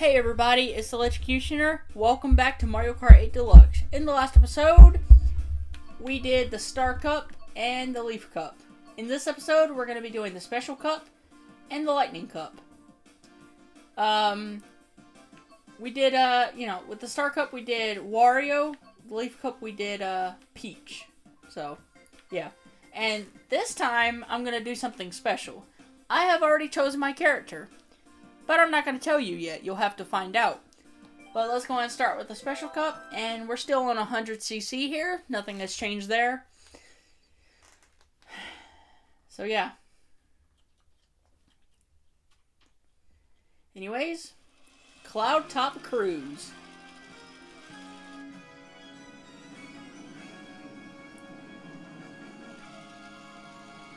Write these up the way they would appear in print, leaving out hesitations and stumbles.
Hey everybody, it's the Electrocutioner. Welcome back to Mario Kart 8 Deluxe. In the last episode, we did the Star Cup and the Leaf Cup. In this episode, we're going to be doing the Special Cup and the Lightning Cup. We did, with the Star Cup we did Wario. The Leaf Cup we did, Peach. So, yeah. And this time, I'm going to do something special. I have already chosen my character. But I'm not going to tell you yet. You'll have to find out. But let's go ahead and start with the Special Cup. And we're still on 100cc here. Nothing has changed there. So yeah. Anyways. Cloud Top Cruise.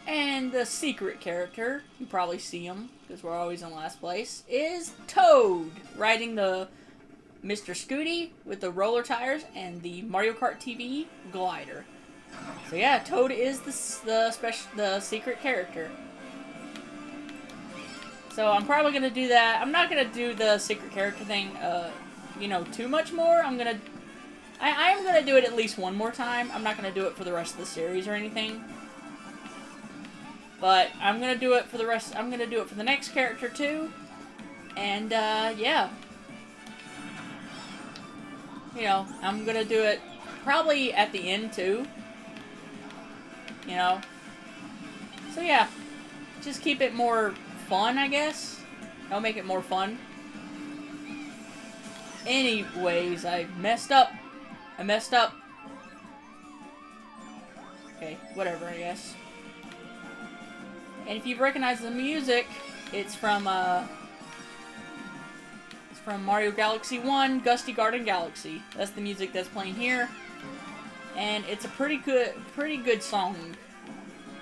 And the secret character, you probably see him, because we're always in last place, is Toad, riding the Mr. Scooty with the roller tires and the Mario Kart TV glider. So yeah, Toad is the secret character. So I'm probably going to do that. I'm not going to do the secret character thing, too much more. I am going to do it at least one more time. I'm not going to do it for the rest of the series or anything. But I'm going to do it for the rest. I'm going to do it for the next character too. And, yeah. I'm going to do it probably at the end too. So yeah. Just keep it more fun, I guess. I'll make it more fun. Anyways, I messed up. Okay, whatever, I guess. And if you've recognized the music, it's from Mario Galaxy 1, Gusty Garden Galaxy. That's the music that's playing here. And it's a pretty good song.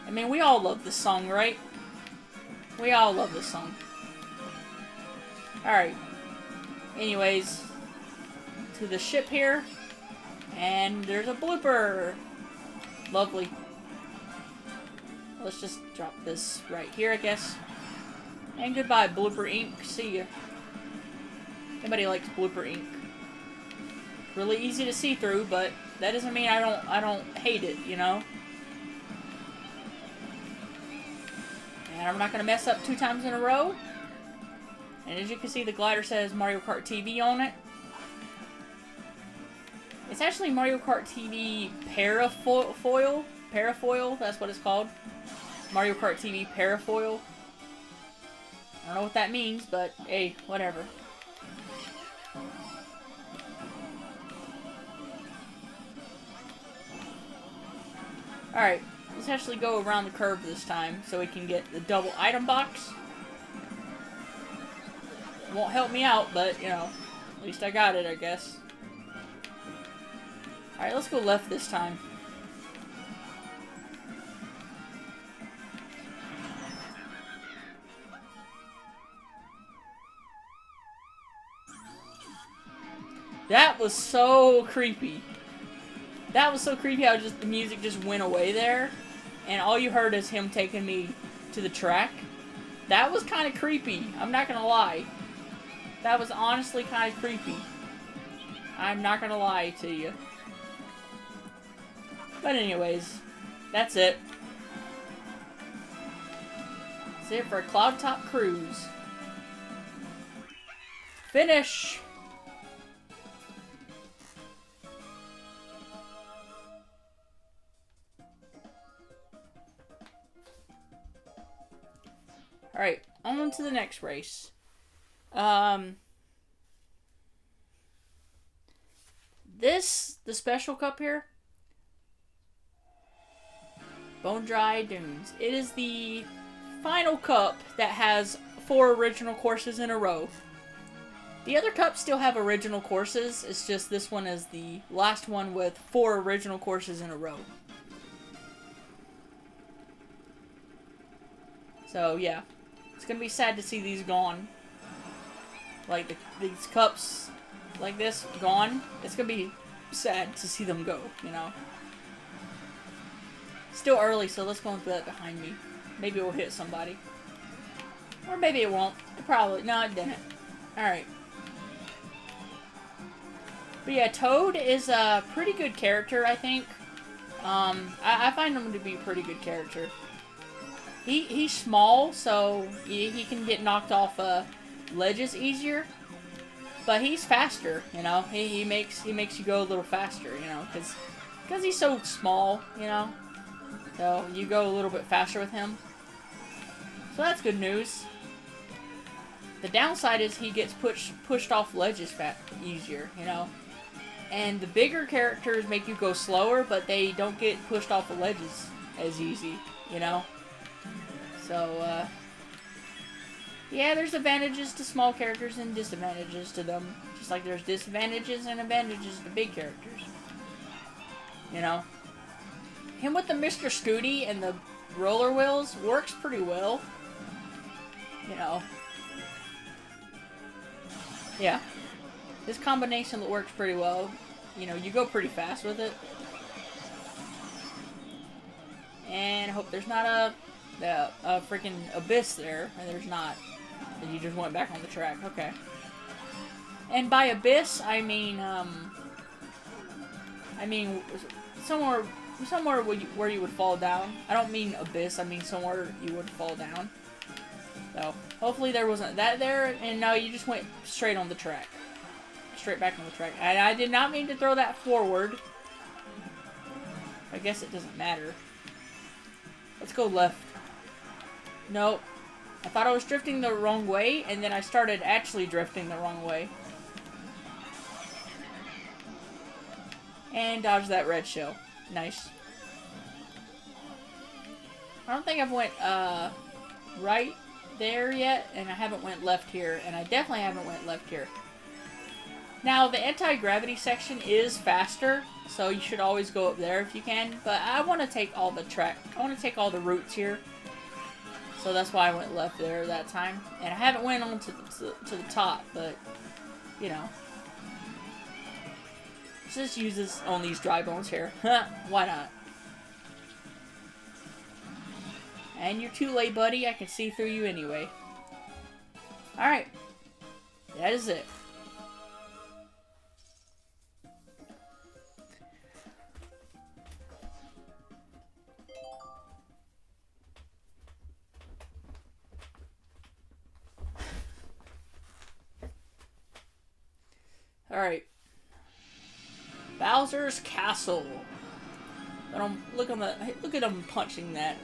I mean, we all love this song, right? We all love this song. Alright. Anyways, to the ship here. And there's a blooper. Lovely. Let's just drop this right here, I guess. And goodbye, Blooper Ink. See ya. Nobody likes Blooper Ink. Really easy to see through, but that doesn't mean I don't hate it, you know? And I'm not gonna mess up 2 times in a row. And as you can see, the glider says Mario Kart TV on it. It's actually Mario Kart TV Parafoil. Parafoil, that's what it's called. Mario Kart TV Parafoil. I don't know what that means, but hey, whatever. Alright, let's actually go around the curve this time so we can get the double item box. It won't help me out, but, at least I got it, I guess. Alright, let's go left this time. That was so creepy. That was so creepy how the music just went away there. And all you heard is him taking me to the track. That was kind of creepy. I'm not gonna lie. That was honestly kind of creepy. I'm not gonna lie to you. But anyways, that's it. That's it for a Cloud Top Cruise. Finish! Alright, on to the next race. The Special Cup here. Bone Dry Dunes. It is the final cup that has 4 original courses in a row. The other cups still have original courses. It's just this one is the last one with 4 original courses in a row. So, yeah. It's gonna be sad to see these gone. Like, these cups like this gone. It's gonna be sad to see them go, Still early, so let's go and put that behind me. Maybe it will hit somebody. Or maybe it won't. It probably... No, it didn't. Alright. But yeah, Toad is a pretty good character, I think. I find him to be a pretty good character. He's small, so he can get knocked off ledges easier. But he's faster, you know. He makes you go a little faster, you know, because he's so small, you know. So you go a little bit faster with him. So that's good news. The downside is he gets pushed off ledges easier, you know. And the bigger characters make you go slower, but they don't get pushed off the ledges as easy, you know. So, yeah, there's advantages to small characters and disadvantages to them. Just like there's disadvantages and advantages to big characters. You know? Him with the Mr. Scooty and the roller wheels works pretty well. You know. Yeah. This combination works pretty well. You know, you go pretty fast with it. And I hope there's not a freaking abyss there. And there's not. And you just went back on the track. Okay. And by abyss, I mean somewhere where you would fall down. I don't mean abyss. I mean somewhere you would fall down. So hopefully there wasn't that there. And no, you just went straight on the track. Straight back on the track. And I did not mean to throw that forward. I guess it doesn't matter. Let's go left. Nope. I thought I was drifting the wrong way, and then I started actually drifting the wrong way. And dodge that red shell. Nice. I don't think I've went right there yet, and I haven't went left here, and I definitely haven't went left here. Now, the anti-gravity section is faster, so you should always go up there if you can, but I want to take all the I want to take all the routes here. So that's why I went left there that time. And I haven't went on to the top, but, you know. Just use this on these dry bones here. Why not? And you're too late, buddy. I can see through you anyway. Alright. That is it. Alright. Bowser's Castle. Look at him punching that.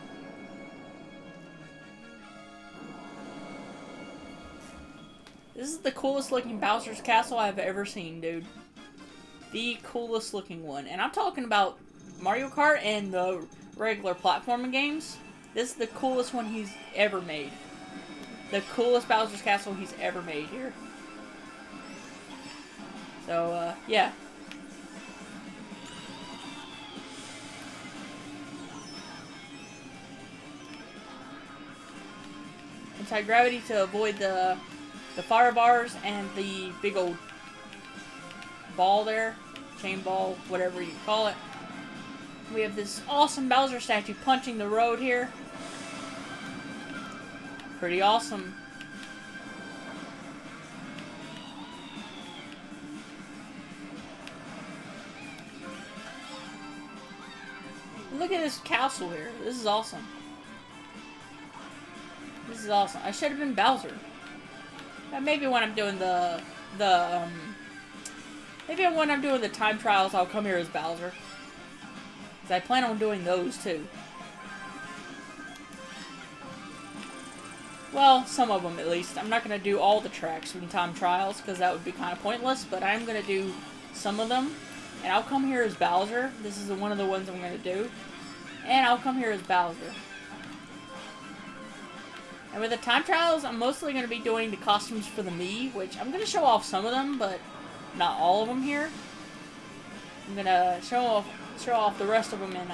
This is the coolest looking Bowser's Castle I've ever seen, dude. The coolest looking one. And I'm talking about Mario Kart and the regular platforming games. This is the coolest one he's ever made. The coolest Bowser's Castle he's ever made here. So, yeah. Anti-gravity to avoid the fire bars and the big old ball there. Chain ball, whatever you call it. We have this awesome Bowser statue punching the road here. Pretty awesome. Look at this castle here. This is awesome. This is awesome. I should have been Bowser. Maybe when I'm doing maybe when I'm doing the time trials, I'll come here as Bowser. Because I plan on doing those too. Well, some of them at least. I'm not going to do all the tracks from time trials because that would be kind of pointless. But I'm going to do some of them. And I'll come here as Bowser. This is one of the ones I'm going to do. And I'll come here as Bowser. And with the time trials, I'm mostly going to be doing the costumes for the Mii, which I'm going to show off some of them, but not all of them here. I'm going to show off the rest of them in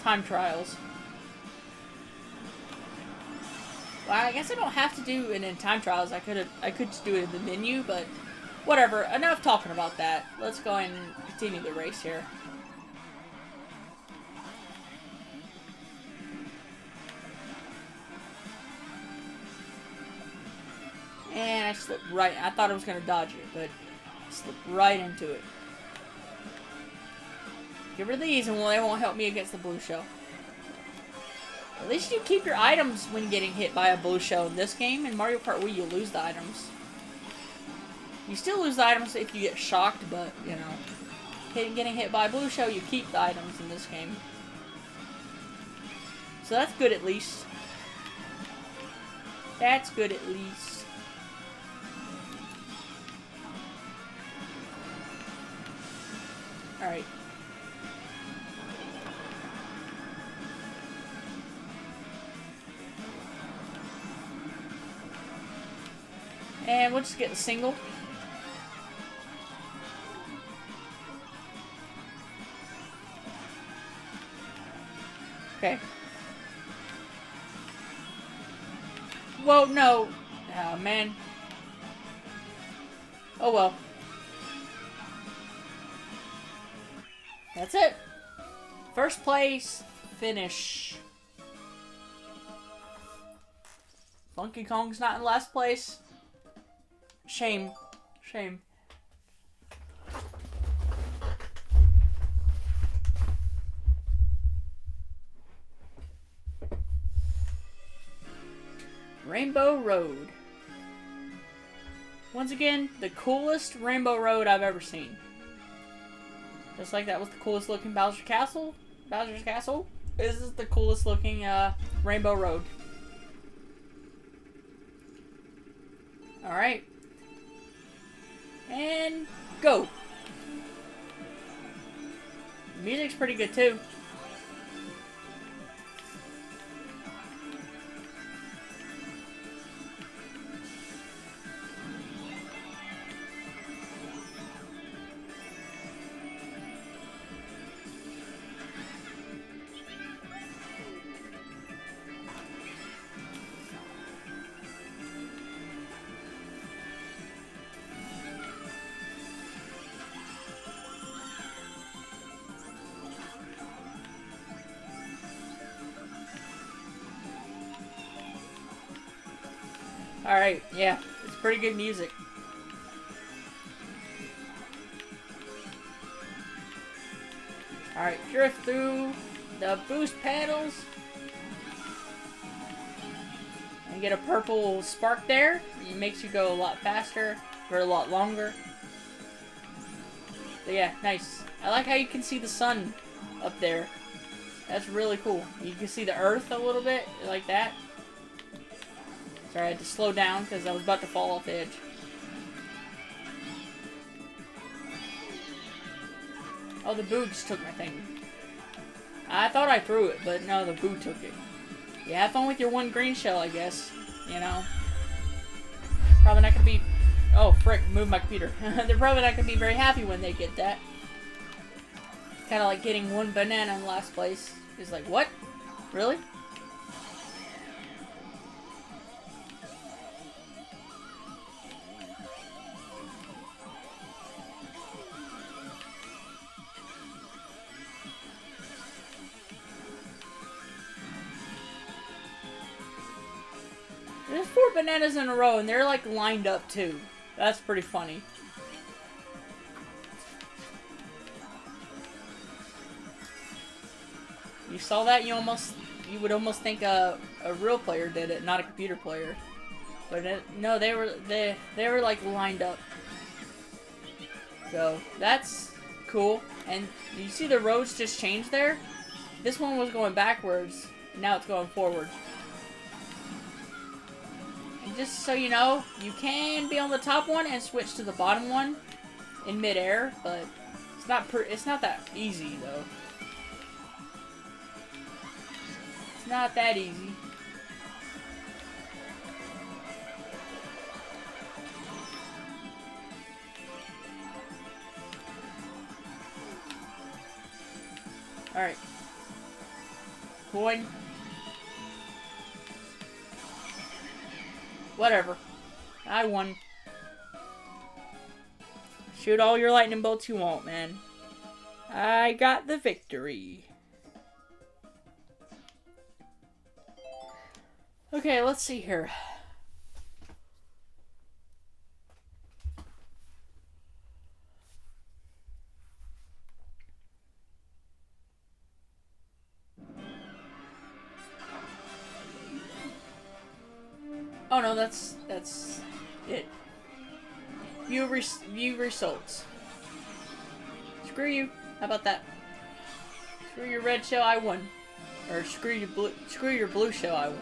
time trials. Well, I guess I don't have to do it in time trials. I could just do it in the menu, but whatever. Enough talking about that. Let's go and continue the race here. And I slipped right. I thought I was going to dodge it, but I slipped right into it. Get rid of these and they won't help me against the blue shell. At least you keep your items when getting hit by a blue shell in this game. In Mario Kart Wii, you lose the items. You still lose the items if you get shocked, but, you know. Getting hit by a blue shell, you keep the items in this game. So that's good at least. That's good at least. Alright. And we'll just get the single. Okay. Whoa, no. Oh, man. Oh, well. That's it. First place, finish. Donkey Kong's not in last place. Shame. Shame. Rainbow Road. Once again, the coolest Rainbow Road I've ever seen. Just like that was the coolest looking Bowser's Castle. This is the coolest looking Rainbow Road. Alright. And go. The music's pretty good too. Alright, yeah, it's pretty good music. Alright, drift through the boost pedals. And get a purple spark there. It makes you go a lot faster for a lot longer. But yeah, nice. I like how you can see the sun up there. That's really cool. You can see the earth a little bit, like that. Sorry, I had to slow down because I was about to fall off the edge. Oh, the boo just took my thing. I thought I threw it, but no, the boo took it. Yeah, have fun with your one green shell, I guess. You know? Probably not gonna be... Oh, frick, move my computer. They're probably not gonna be very happy when they get that. Kinda like getting one banana in last place. It's like, what? Really? There's 4 bananas in a row, and they're like lined up too. That's pretty funny. You saw that? You would almost think a real player did it, not a computer player. But no, they were like lined up. So that's cool. And you see the roads just changed there? This one was going backwards, and now it's going forward. Just so you know, you can be on the top one and switch to the bottom one in midair, but it's not that easy though. It's not that easy. All right, coin. Whatever. I won. Shoot all your lightning bolts you want, man. I got the victory. Okay, let's see here. Oh no, that's it. View results. Screw you. How about that? Screw your red shell, I won. Or screw your blue shell, I won.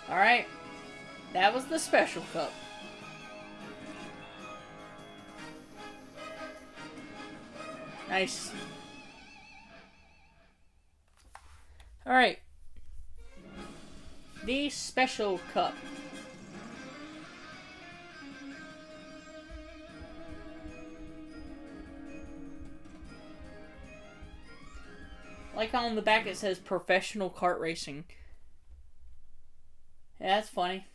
Alright. That was the special cup. Nice. Alright. The special cup. Like on the back it says professional kart racing. Yeah, that's funny.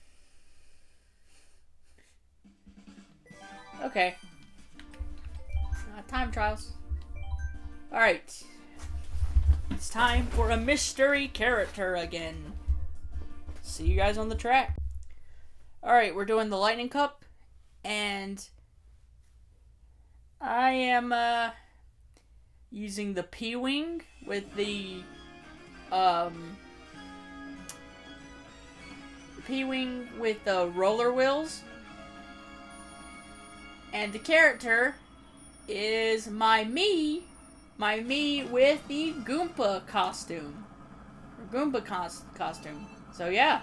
Okay. Time trials. Alright. It's time for a mystery character again. See you guys on the track. Alright, we're doing the Lightning Cup. And I am using the P-Wing with the P-Wing with the roller wheels. And the character is my Mii with the Goomba costume. Or Goomba costume. So yeah.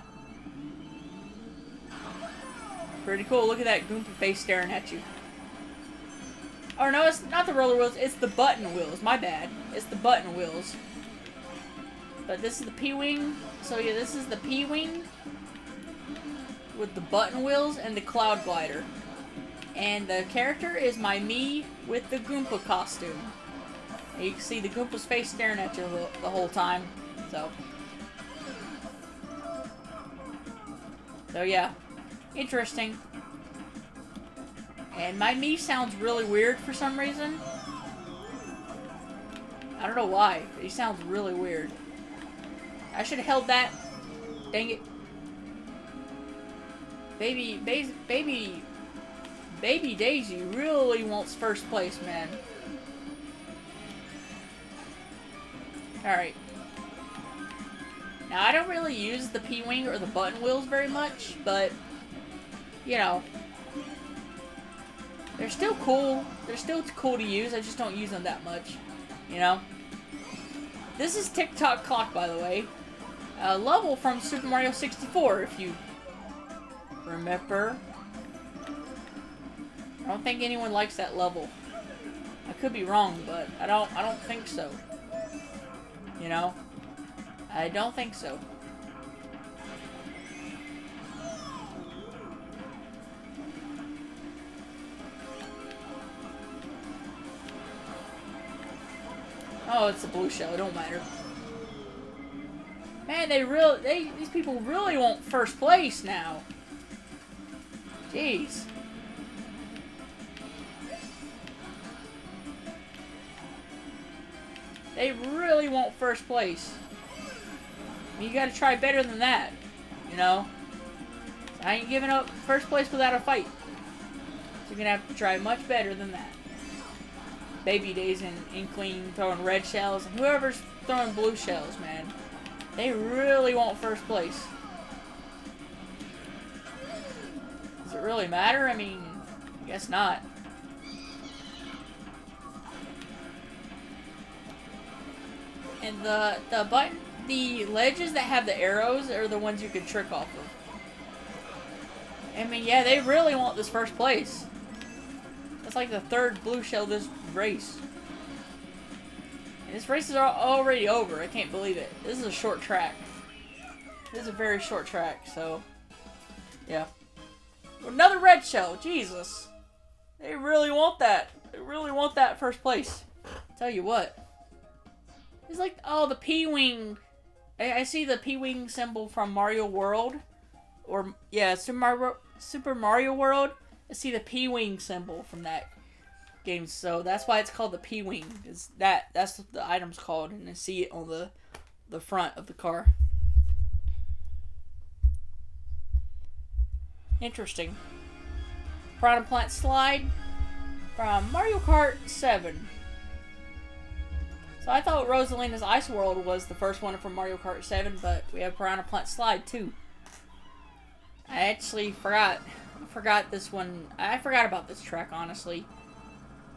Pretty cool. Look at that Goomba face staring at you. Oh no, it's not the roller wheels, it's the button wheels. My bad. It's the button wheels. But this is the P-Wing. So yeah, this is the P-Wing with the button wheels and the cloud glider. And the character is my Mii with the Goomba costume. And you can see the Goompa's face staring at you the whole time. So yeah. Interesting. And my Mii sounds really weird for some reason. I don't know why, but he sounds really weird. I should have held that. Dang it. Baby Daisy really wants first place, man. Alright. Now, I don't really use the P-Wing or the button wheels very much, but, you know, they're still cool. They're still cool to use. I just don't use them that much, you know? This is TikTok Clock, by the way. A level from Super Mario 64, if you remember. I don't think anyone likes that level. I could be wrong, but I don't think so. You know? I don't think so. Oh, it's a blue shell. It don't matter. Man, these people really want first place now. Jeez. They really want first place. You gotta try better than that, you know? I ain't giving up first place without a fight. So you're gonna have to try much better than that. Baby Days and Inkling throwing red shells, and whoever's throwing blue shells, man. They really want first place. Does it really matter? I mean, I guess not. And the ledges that have the arrows are the ones you can trick off of. I mean, yeah, they really want this first place. That's like the third blue shell this race. And this race is already over. I can't believe it. This is a short track. This is a very short track, so yeah. Another red shell. Jesus. They really want that. They really want that first place. Tell you what. It's like, oh, the P-Wing. I see the P-Wing symbol from Mario World. Or, yeah, Super Mario World. I see the P-Wing symbol from that game. So that's why it's called the P-Wing. That's what the item's called. And I see it on the front of the car. Interesting. Piranha Plant Slide from Mario Kart 7. So I thought Rosalina's Ice World was the first one from Mario Kart 7, but we have Piranha Plant Slide too. I actually forgot this one. I forgot about this track, honestly.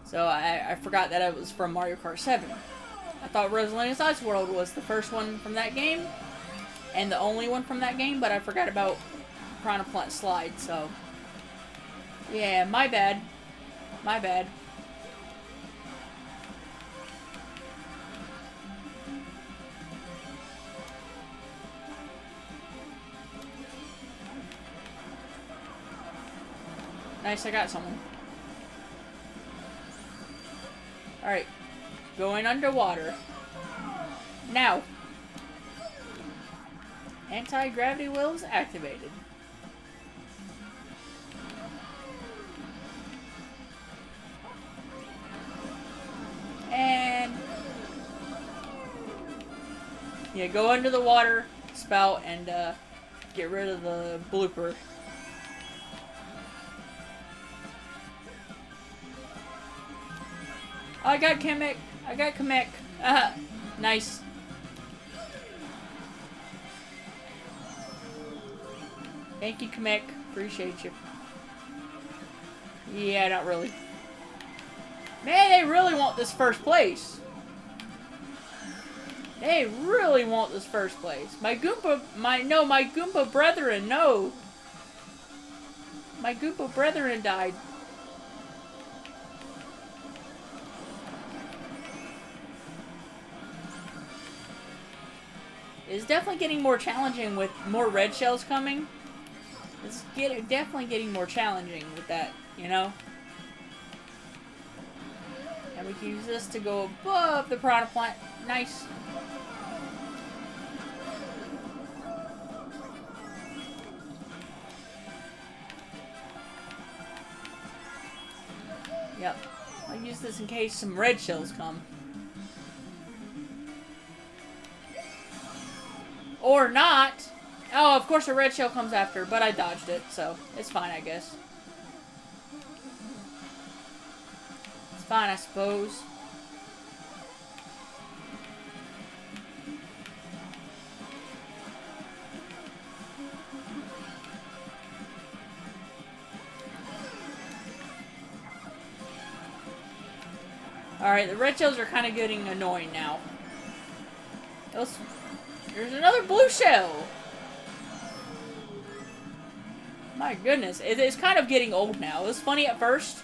So I forgot that it was from Mario Kart 7. I thought Rosalina's Ice World was the first one from that game, and the only one from that game, but I forgot about Piranha Plant Slide, so... Yeah, my bad. My bad. Nice, I got someone. Alright. Going underwater. Now. Anti-gravity wheels activated. And... yeah, go under the water spout and get rid of the blooper. Oh, I got Kamek. I got Kamek. Nice. Thank you, Kamek. Appreciate you. Yeah, not really. Man, they really want this first place. They really want this first place. My Goomba brethren, no. My Goomba brethren died. It's definitely getting more challenging with more red shells coming. It's definitely getting more challenging with that, you know? And we can use this to go above the Piranha Plant. Nice. Yep. I'll use this in case some red shells come. Or not. Oh, of course a red shell comes after, but I dodged it, so it's fine, I guess. It's fine, I suppose. Alright, the red shells are kind of getting annoying now. There's another blue shell! My goodness, it's kind of getting old now. It was funny at first.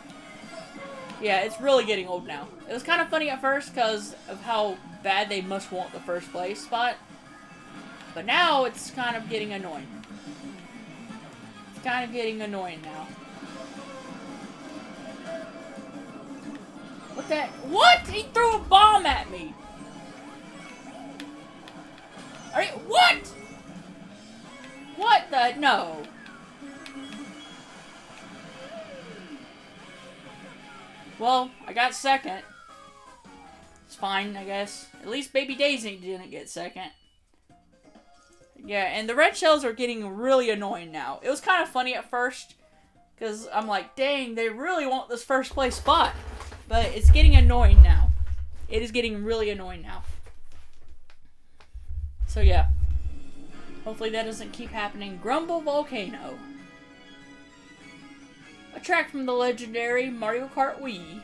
Yeah, it's really getting old now. It was kind of funny at first because of how bad they must want the first place spot. But now it's kind of getting annoying. It's kind of getting annoying now. What the? What? He threw a bomb at me! Are you? What? What the? No. Well, I got second. It's fine, I guess. At least Baby Daisy didn't get second. Yeah, and the red shells are getting really annoying now. It was kind of funny at first, because I'm like, dang, they really want this first place spot. But it's getting annoying now. It is getting really annoying now. So yeah. Hopefully that doesn't keep happening. Grumble Volcano. A track from the legendary Mario Kart Wii.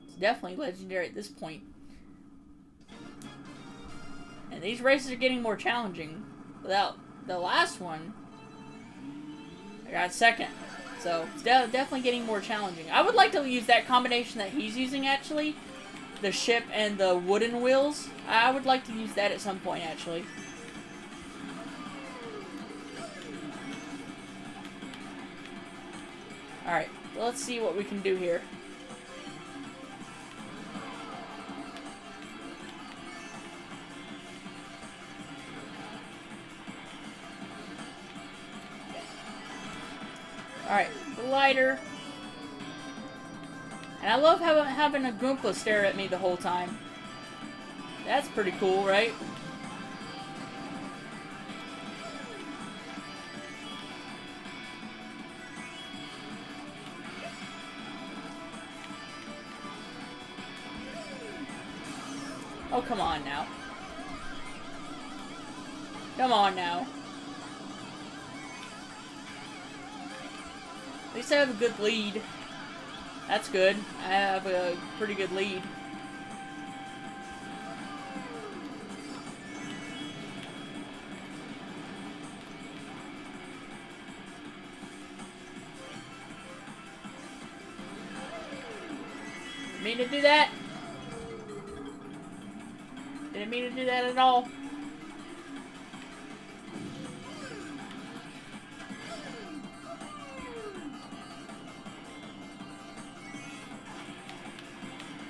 It's definitely legendary at this point. And these races are getting more challenging. Without the last one, I got second. So, it's definitely getting more challenging. I would like to use that combination that he's using, actually. The ship and the wooden wheels. I would like to use that at some point, actually. Alright, well, let's see what we can do here. Alright, glider. And I love having a Goomba stare at me the whole time. That's pretty cool, right? Oh, come on now. Come on now. At least I have a good lead. That's good. I have a pretty good lead. Didn't mean to do that. Didn't mean to do that at all.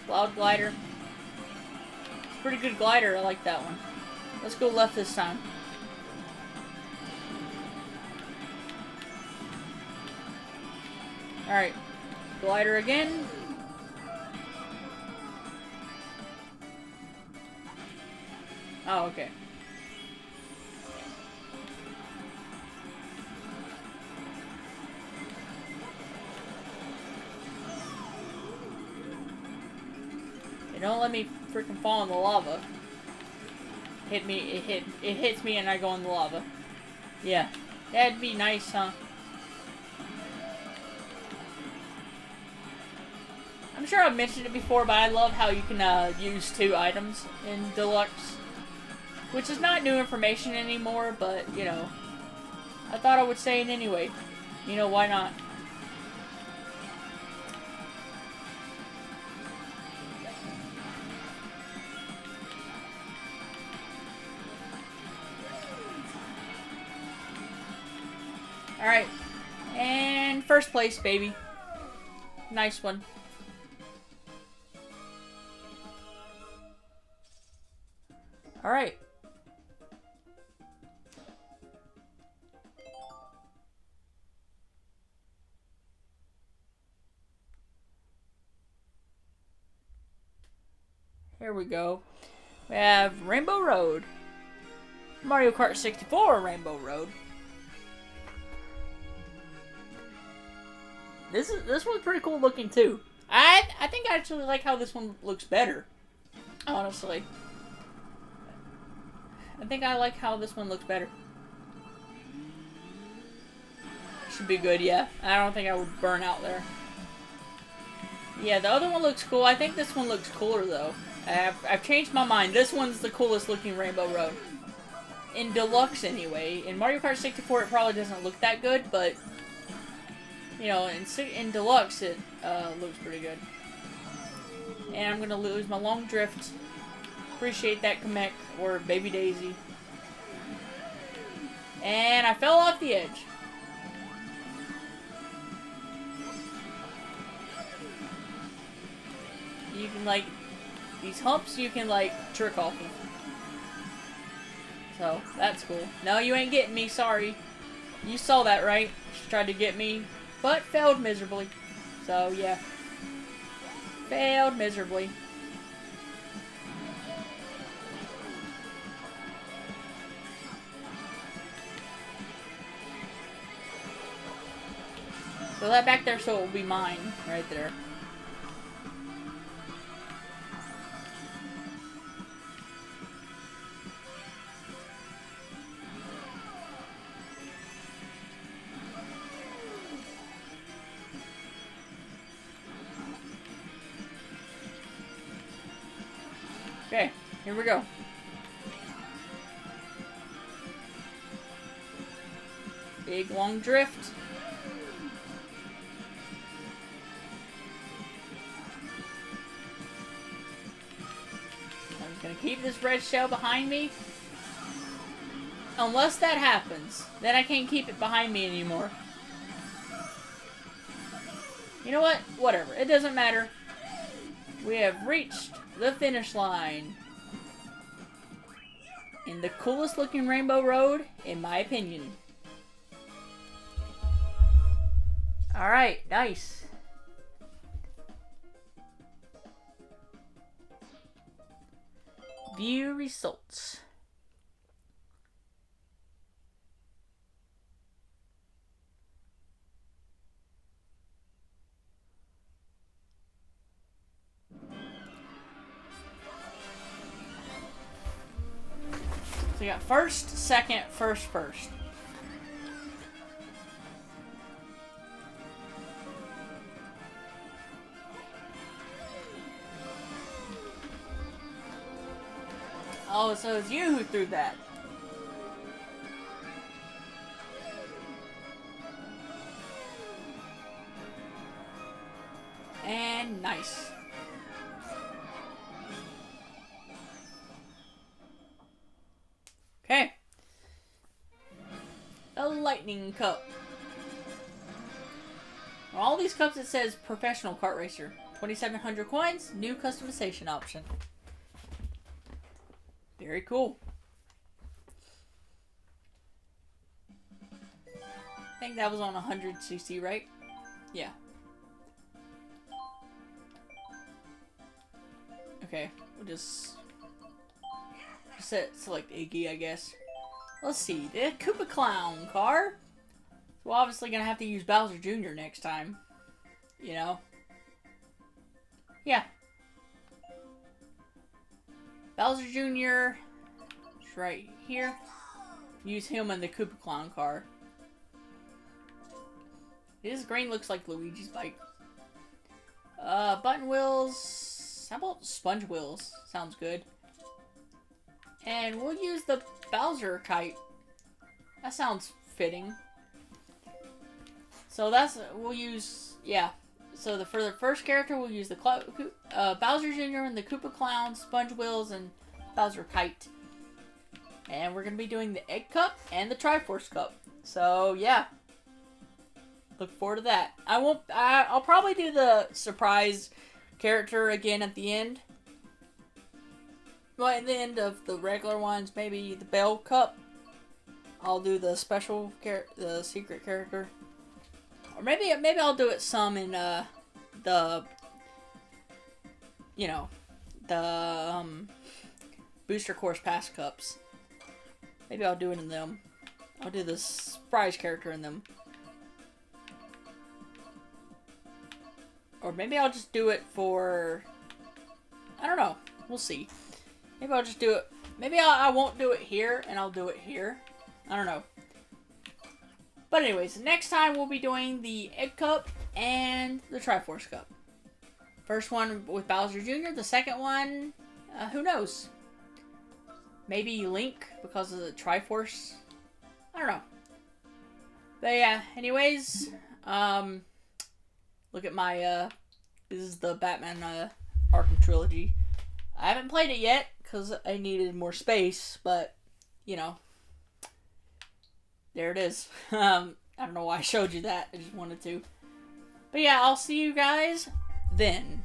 Cloud glider. It's a pretty good glider. I like that one. Let's go left this time. Alright. Glider again. Oh, okay. Hey, don't let me freaking fall in the lava. Hit me, it hits me and I go in the lava. Yeah. That'd be nice, huh? I'm sure I've mentioned it before, but I love how you can use 2 items in Deluxe. Which is not new information anymore, but, you know, I thought I would say it anyway. You know, why not? Alright. And first place, baby. Nice one. Alright. Here we go. We have Rainbow Road. Mario Kart 64 Rainbow Road. This one's pretty cool looking too. I think I actually like how this one looks better. Honestly. I think I like how this one looks better. Should be good, yeah. I don't think I would burn out there. Yeah, the other one looks cool. I think this one looks cooler though. I've changed my mind. This one's the coolest looking Rainbow Road. In Deluxe anyway. In Mario Kart 64 it probably doesn't look that good, but you know, in Deluxe it looks pretty good. And I'm gonna lose my long drift. Appreciate that, Kamek, or Baby Daisy. And I fell off the edge. You can, like, these humps you can, like, trick off of. So, that's cool. No, you ain't getting me, sorry. You saw that, right? She tried to get me, but failed miserably. So, yeah. Failed miserably. Throw that back there so it will be mine, right there. Okay, here we go. Big long drift. I'm gonna keep this red shell behind me. Unless that happens, then I can't keep it behind me anymore. You know what? Whatever. It doesn't matter. We have reached the finish line. In the coolest looking Rainbow Road, in my opinion. Alright, nice. View results. So we got first, second, first, first. Oh, so it's you who threw that. And nice. Okay. A lightning cup. On all these cups it says professional kart racer. 2,700 coins, new customization option. Very cool. I think that was on 100cc, right? Yeah. Okay, we'll just select Iggy, I guess. Let's see, the Koopa Clown car. We're obviously gonna have to use Bowser Jr. next time. You know? Yeah. Bowser Jr. is right here. Use him in the Koopa Clown car. His green looks like Luigi's bike. Button wheels. How about sponge wheels? Sounds good. And we'll use the Bowser kite. That sounds fitting. So we'll use, yeah. So for the first character, we'll use the Bowser Jr. and the Koopa Clown, Sponge Wheels, and Bowser Kite. And we're going to be doing the Egg Cup and the Triforce Cup. So, yeah. Look forward to that. I'll probably do the surprise character again at the end. Well, at the end of the regular ones, maybe the Bell Cup. I'll do the special the secret character. Or maybe I'll do it some in the Booster Course Pass Cups. Maybe I'll do it in them. I'll do the surprise character in them. Or maybe I'll just do it for, I don't know. We'll see. Maybe I'll just do it. Maybe I won't do it here, and I'll do it here. I don't know. But anyways, next time we'll be doing the Egg Cup and the Triforce Cup. First one with Bowser Jr. The second one, who knows? Maybe Link because of the Triforce. I don't know. But yeah, anyways, look at my, this is the Batman Arkham Trilogy. I haven't played it yet because I needed more space, but, you know, there it is. I don't know why I showed you that. I just wanted to. But yeah, I'll see you guys then.